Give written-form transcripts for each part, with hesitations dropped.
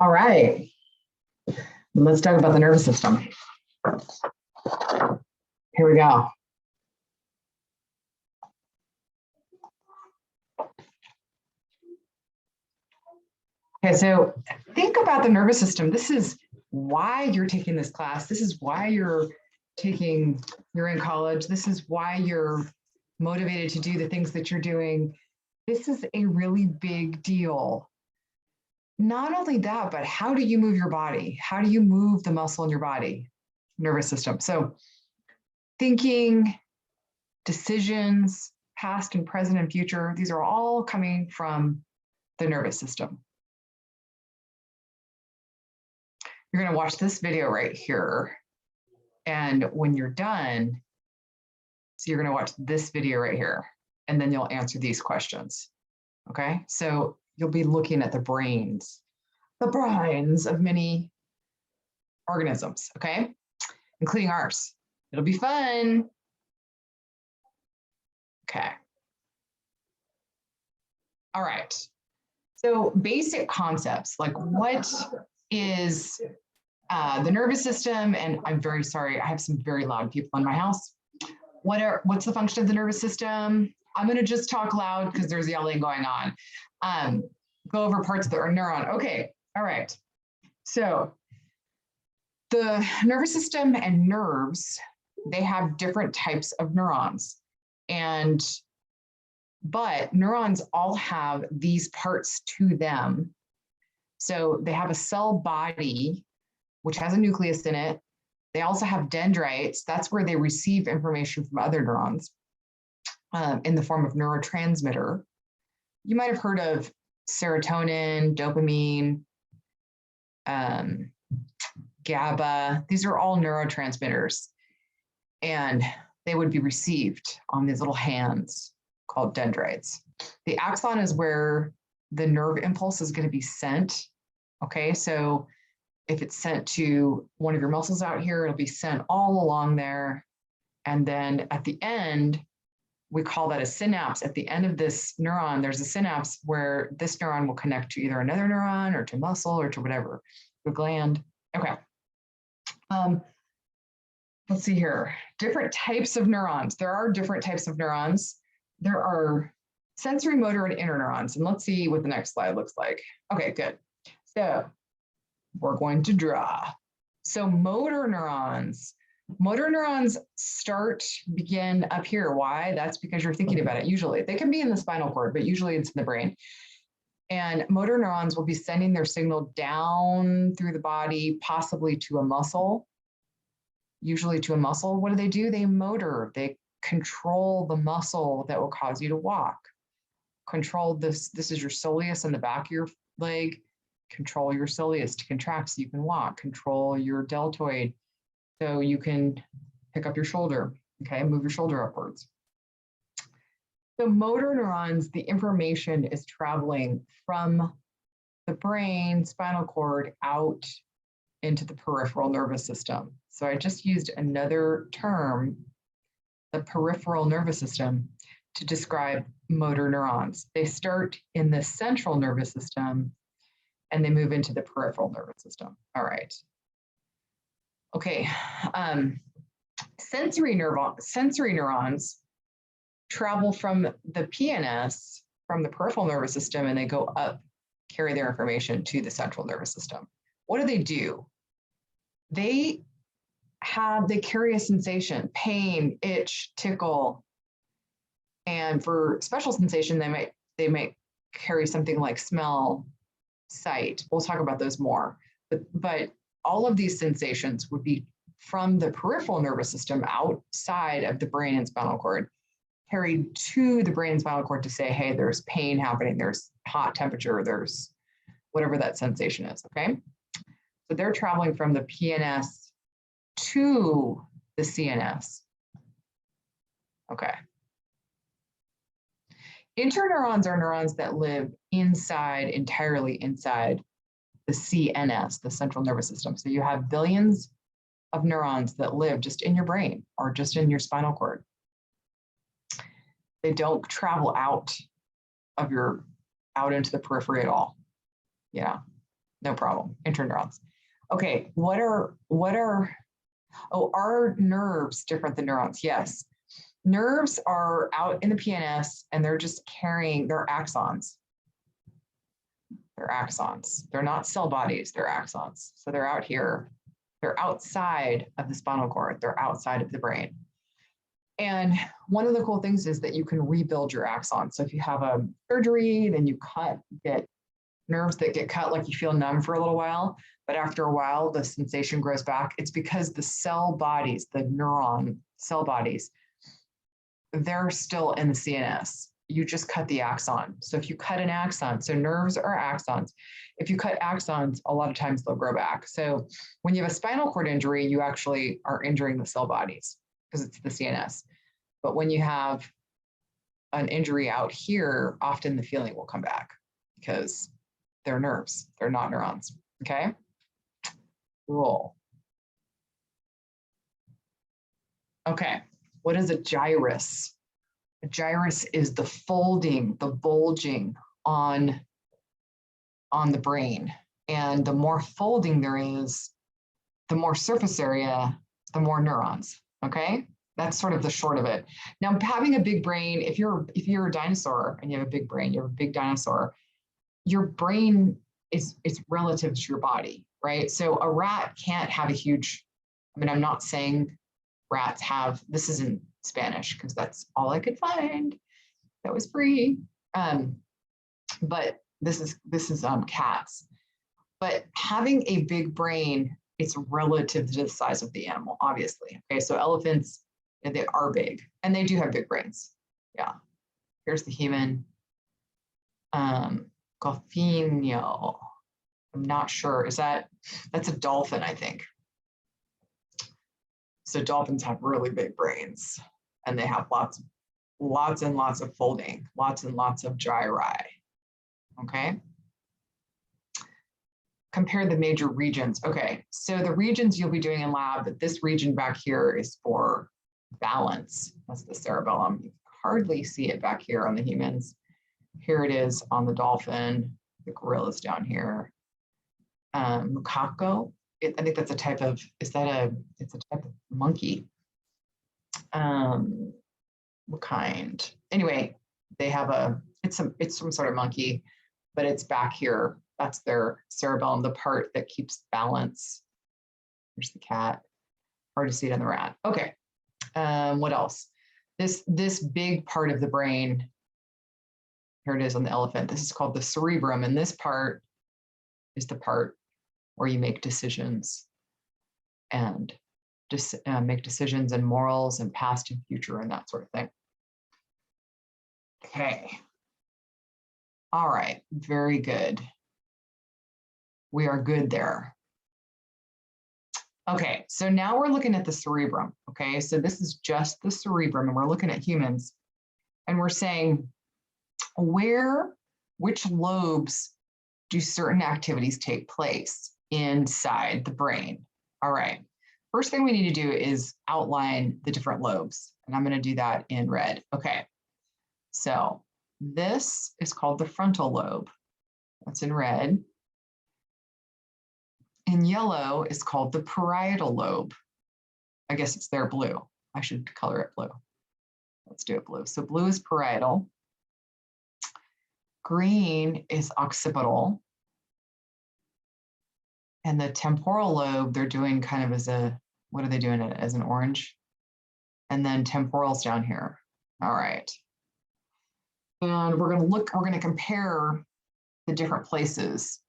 All right, let's talk about the nervous system. Here we go. Okay, so think about the nervous system. This is why you're taking this class. This is why you're in college. This is why you're motivated to do the things that you're doing. This is a really big deal. Not only that, but how do you move your body? How do you move the muscle in your body? Nervous system. So thinking, decisions, past and present and future, these are all coming from the nervous system. You're going to watch this video right here. And when you're done, so you're going to watch this video right here, and then you'll answer these questions. Okay, so you'll be looking at the brains of many organisms, okay, including ours. It'll be fun. Okay. All right. So basic concepts, like what is the nervous system? And I'm very sorry, I have some very loud people in my house. What's the function of the nervous system? I'm going to just talk loud because there's yelling going on. Go over parts of the neuron. Okay. All right. So the nervous system and nerves, they have different types of neurons. But neurons all have these parts to them. So they have a cell body, which has a nucleus in it. They also have dendrites. That's where they receive information from other neurons in the form of neurotransmitter. You might have heard of serotonin, dopamine, GABA. These are all neurotransmitters. And they would be received on these little hands called dendrites. The axon is where the nerve impulse is going to be sent. Okay, so if it's sent to one of your muscles out here, it'll be sent all along there. And then at the end, we call that a synapse. At the end of this neuron, there's a synapse where this neuron will connect to either another neuron or to muscle or to whatever, the gland. Okay. Let's see here. Different types of neurons. There are different types of neurons. There are sensory, motor, and interneurons. And let's see what the next slide looks like. Okay, good. So we're going to draw. So motor neurons begin up here. Why? That's because you're thinking about it. Usually they can be in the spinal cord, but usually it's in the brain. And motor neurons will be sending their signal down through the body, possibly to a muscle, usually to a muscle. What do? They motor. They control the muscle that will cause you to walk. Control this. This is your soleus in the back of your leg. Control your soleus to contract so you can walk. Control your deltoid so you can pick up your shoulder. Okay, move your shoulder upwards. So motor neurons, the information is traveling from the brain, spinal cord, out into the peripheral nervous system. So I just used another term, the peripheral nervous system, to describe motor neurons. They start in the central nervous system and they move into the peripheral nervous system. All right. Okay. Sensory neurons travel from the PNS, from the peripheral nervous system, and they go up, carry their information to the central nervous system. What do? They carry a sensation, pain, itch, tickle. And for special sensation, they might carry something like smell, sight. We'll talk about those more. But all of these sensations would be from the peripheral nervous system outside of the brain and spinal cord, carried to the brain and spinal cord to say, hey, there's pain happening, there's hot temperature, there's whatever that sensation is, okay? So they're traveling from the PNS to the CNS. Okay. Interneurons are neurons that live entirely inside the CNS, the central nervous system. So you have billions of neurons that live just in your brain or just in your spinal cord. They don't travel out into the periphery at all. Yeah. No problem. Interneurons. Okay, are nerves different than neurons? Yes. Nerves are out in the PNS and they're just carrying their axons. They're axons. They're not cell bodies, they're axons. So they're out here. They're outside of the spinal cord. They're outside of the brain. And one of the cool things is that you can rebuild your axon. So if you have a surgery, then you get nerves that get cut, like you feel numb for a little while, but after a while, the sensation grows back. It's because the cell bodies, the neuron cell bodies, they're still in the CNS. You just cut the axon. So if you cut an axon, so nerves are axons. If you cut axons, a lot of times they'll grow back. So when you have a spinal cord injury, you actually are injuring the cell bodies because it's the CNS. But when you have an injury out here, often the feeling will come back because they're nerves, they're not neurons, okay? Cool. Okay, what is a gyrus? A gyrus is the folding, the bulging on the brain. And the more folding there is, the more surface area, the more neurons, okay? That's sort of the short of it. Now, having a big brain, if you're a dinosaur and you have a big brain, you have a big dinosaur, your brain is relative to your body, right? So a rat can't have a huge, I mean, I'm not saying rats have, this isn't Spanish because that's all I could find that was free. But this is cats. But having a big brain, it's relative to the size of the animal, obviously. Okay, so elephants, they are big and they do have big brains. Yeah. Here's the human. Golfinho. I'm not sure. That's a dolphin, I think. So dolphins have really big brains and they have lots and lots of folding, lots and lots of gyri. Okay. Compare the major regions. Okay, so the regions you'll be doing in lab, but this region back here is for balance. That's the cerebellum. You hardly see it back here on the humans. Here it is on the dolphin. The gorilla's down here. Macaco. I think that's a type of. It's a type of monkey. What kind? Anyway, they have it's some sort of monkey, but it's back here. That's their cerebellum, the part that keeps balance. Here's the cat. Hard to see it in the rat. Okay. What else? This big part of the brain, here it is on the elephant. This is called the cerebrum, and this part is the part where you make decisions and just make decisions and morals and past and future and that sort of thing. Okay. All right. Very good. We are good there. Okay, so now we're looking at the cerebrum. Okay, so this is just the cerebrum, and we're looking at humans, and we're saying which lobes do certain activities take place inside the brain? All right, first thing we need to do is outline the different lobes, and I'm going to do that in red. Okay, so this is called the frontal lobe. That's in red. In yellow is called the parietal lobe. I guess it's there blue. I should color it blue. Let's do it blue. So blue is parietal. Green is occipital. And the temporal lobe, they're doing kind of what are they doing it as an orange? And then temporal's down here. All right. And we're going to compare the different places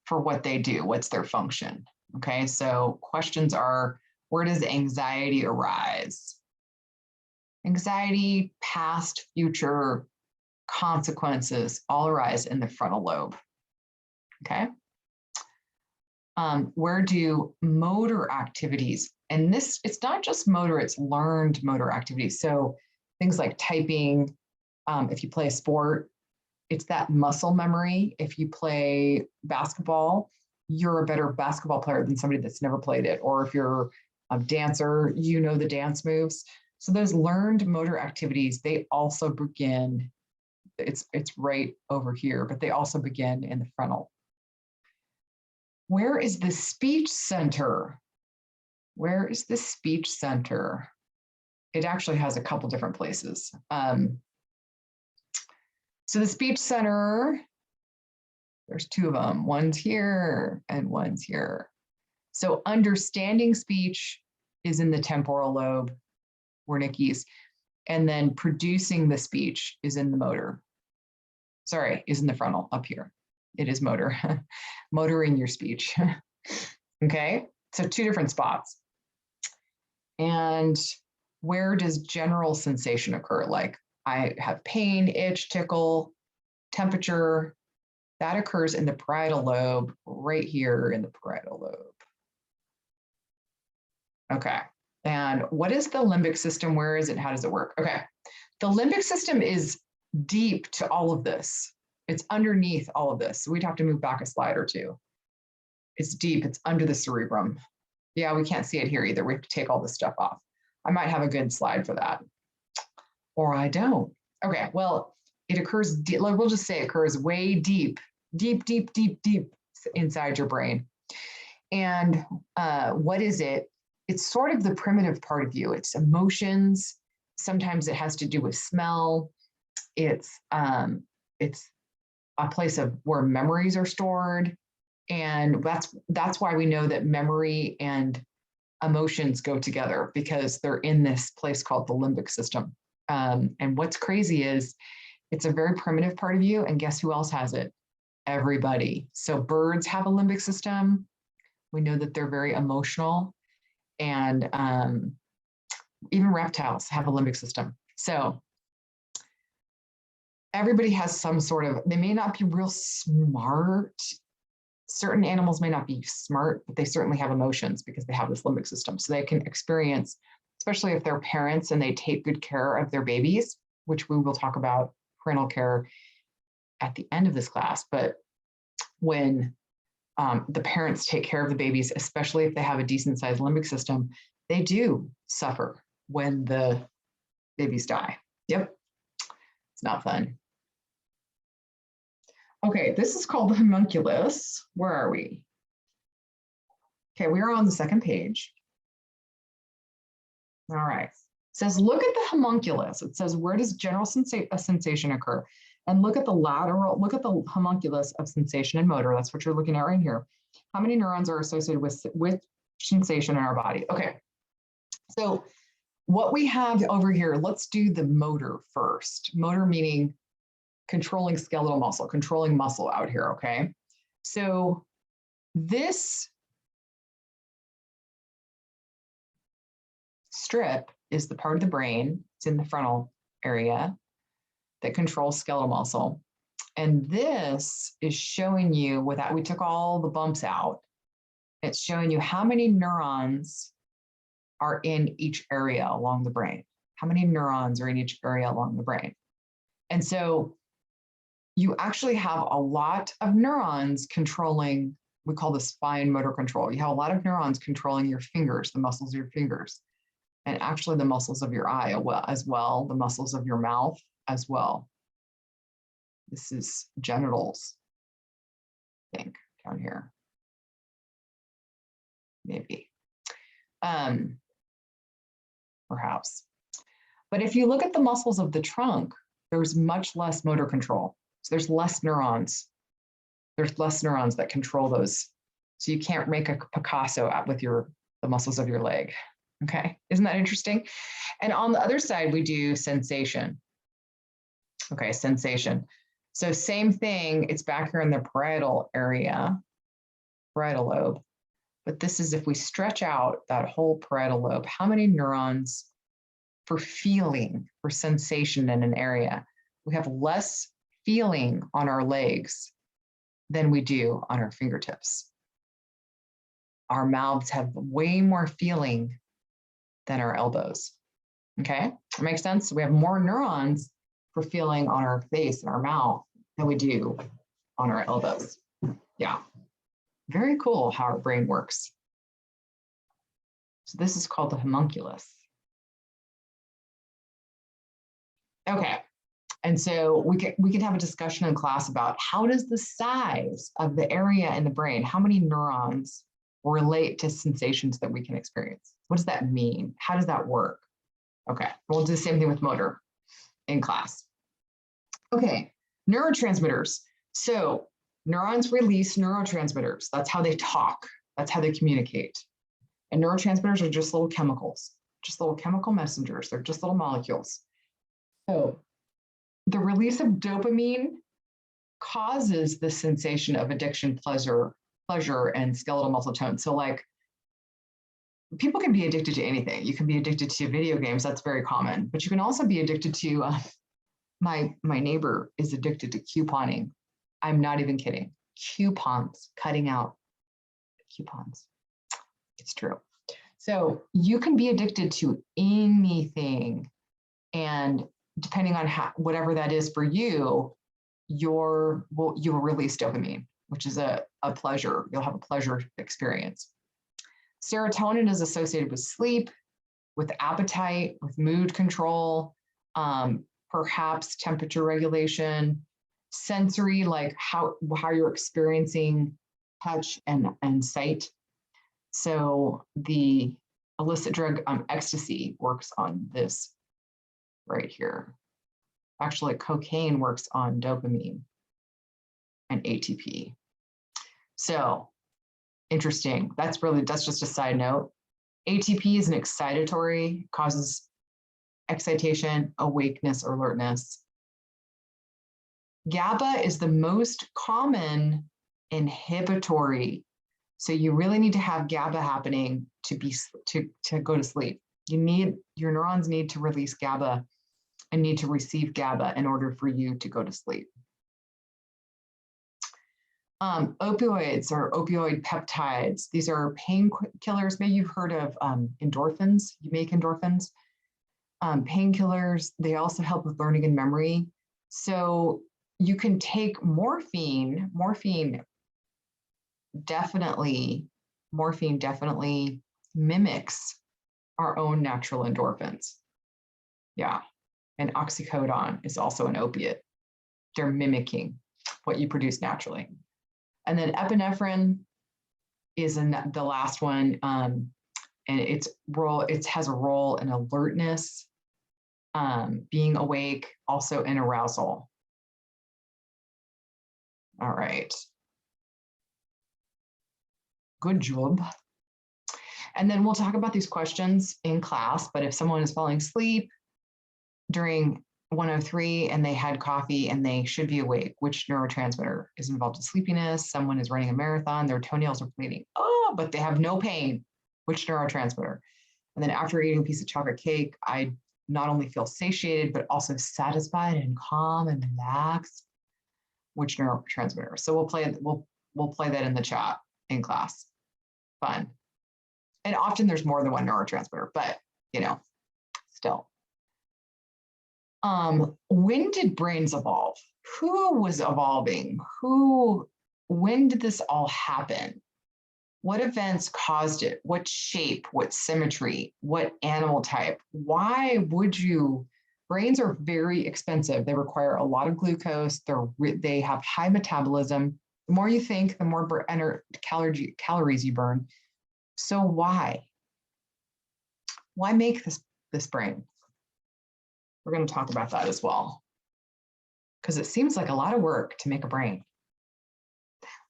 for what they do, what's their function. Okay, so questions are, where does anxiety arise? Anxiety, past, future, consequences all arise in the frontal lobe. Okay. Where do motor activities, and it's not just motor, it's learned motor activities. So things like typing, if you play a sport, it's that muscle memory. If you play basketball, you're a better basketball player than somebody that's never played it. Or if you're a dancer, you know the dance moves. So those learned motor activities, they also begin, it's right over here, but they also begin in the frontal. Where is the speech center? Where is the speech center? It actually has a couple different places. So the speech center, there's two of them. One's here and one's here. So understanding speech is in the temporal lobe, Wernicke's, and then producing the speech is in the motor. Sorry, is in the frontal up here. It is motor, motoring your speech. Okay, so two different spots. And where does general sensation occur? Like I have pain, itch, tickle, temperature. That occurs in the parietal lobe, right here in the parietal lobe. Okay, and what is the limbic system? Where is it? How does it work? Okay, the limbic system is deep to all of this. It's underneath all of this. So we'd have to move back a slide or two. It's deep, it's under the cerebrum. Yeah, we can't see it here either. We have to take all this stuff off. I might have a good slide for that. Or I don't. Okay, well, it occurs, we'll just say it occurs way deep inside your brain. And what is it? It's sort of the primitive part of you. It's emotions. Sometimes it has to do with smell. It's a place of where memories are stored. And that's why we know that memory and emotions go together, because they're in this place called the limbic system. And what's crazy is it's a very primitive part of you. And guess who else has it? Everybody. So birds have a limbic system. We know that they're very emotional. And even reptiles have a limbic system. So everybody has some sort of, they may not be real smart. Certain animals may not be smart, but they certainly have emotions because they have this limbic system. So they can experience, especially if they're parents and they take good care of their babies, which we will talk about parental care at the end of this class. But when the parents take care of the babies, especially if they have a decent sized limbic system, they do suffer when the babies die. Yep, it's not fun. Okay, this is called the homunculus. Where are we? Okay, we are on the second page. All right. It says, look at the homunculus. It says, where does general sensation occur? And look at the homunculus of sensation and motor. That's what you're looking at right here. How many neurons are associated with sensation in our body? Okay, so what we have over here, let's do the motor first. Motor meaning controlling skeletal muscle, controlling muscle out here, okay? So this strip is the part of the brain, it's in the frontal area, that controls skeletal muscle. And this is showing you, without, we took all the bumps out, it's showing you how many neurons are in each area along the brain. How many neurons are in each area along the brain? And so you actually have a lot of neurons controlling, we call this fine motor control. You have a lot of neurons controlling your fingers, the muscles of your fingers, and actually the muscles of your eye as well, the muscles of your mouth as well. This is genitals, I think, down here. Maybe. Perhaps. But if you look at the muscles of the trunk, there's much less motor control. So there's less neurons. There's less neurons that control those. So you can't make a Picasso out with the muscles of your leg. Okay, isn't that interesting? And on the other side, we do sensation. Okay, sensation. So same thing, it's back here in the parietal area, parietal lobe. But this is if we stretch out that whole parietal lobe, how many neurons for feeling, for sensation in an area? We have less feeling on our legs than we do on our fingertips. Our mouths have way more feeling than our elbows. Okay, that makes sense? So we have more neurons for feeling on our face and our mouth than we do on our elbows. Yeah, very cool how our brain works. So this is called the homunculus. Okay, And so we can have a discussion in class about how does the size of the area in the brain, how many neurons relate to sensations that we can experience? What does that mean? How does that work? Okay, we'll do the same thing with motor in class. Okay, neurotransmitters. So neurons release neurotransmitters. That's how they talk. That's how they communicate. And neurotransmitters are just little chemicals, just little chemical messengers. They're just little molecules. So the release of dopamine causes the sensation of addiction, pleasure, and skeletal muscle tone. So like people can be addicted to anything. You can be addicted to video games. That's very common. But you can also be addicted to, my neighbor is addicted to couponing. I'm not even kidding. Coupons, cutting out coupons. It's true. So you can be addicted to anything. And depending on whatever that is for you, you'll release dopamine, which is a pleasure. You'll have a pleasure experience. Serotonin is associated with sleep, with appetite, with mood control, perhaps temperature regulation, sensory, like how you're experiencing touch and sight. So the illicit drug ecstasy works on this right here. Actually, cocaine works on dopamine and ATP. So interesting. That's just a side note. ATP is an excitatory, causes excitation, awakeness, or alertness. GABA is the most common inhibitory. So you really need to have GABA happening to go to sleep. Your neurons need to release GABA and need to receive GABA in order for you to go to sleep. Opioids or opioid peptides. These are painkillers. Maybe you've heard of endorphins. You make endorphins. Painkillers, they also help with learning and memory. So you can take morphine. Morphine definitely mimics our own natural endorphins. Yeah. And oxycodone is also an opiate. They're mimicking what you produce naturally. And then epinephrine is the last one. And it has a role in alertness, being awake, also in arousal. All right. Good job. And then we'll talk about these questions in class, but if someone is falling asleep during 103 and they had coffee and they should be awake, which neurotransmitter is involved in sleepiness? Someone is running a marathon, their toenails are bleeding, but they have no pain, which neurotransmitter? And then after eating a piece of chocolate cake, I not only feel satiated, but also satisfied and calm and relaxed, which neurotransmitter? So we'll play that in the chat in class. Fun. And often there's more than one neurotransmitter, but still. When did brains evolve? Who was evolving? When did this all happen? What events caused it? What shape? What symmetry? What animal type? Why would you? Brains are very expensive. They require a lot of glucose. They have high metabolism. The more you think, the more calories you burn. So why? Why make this brain? We're going to talk about that as well, because it seems like a lot of work to make a brain.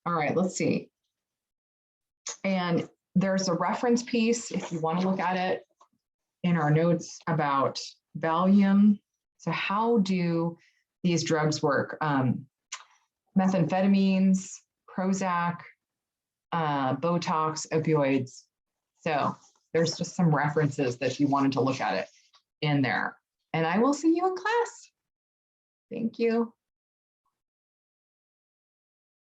All right, let's see. And there's a reference piece, if you want to look at it, in our notes about Valium. So how do these drugs work? Methamphetamines, Prozac, Botox, opioids. So there's just some references that if you wanted to look at it in there. And I will see you in class. Thank you.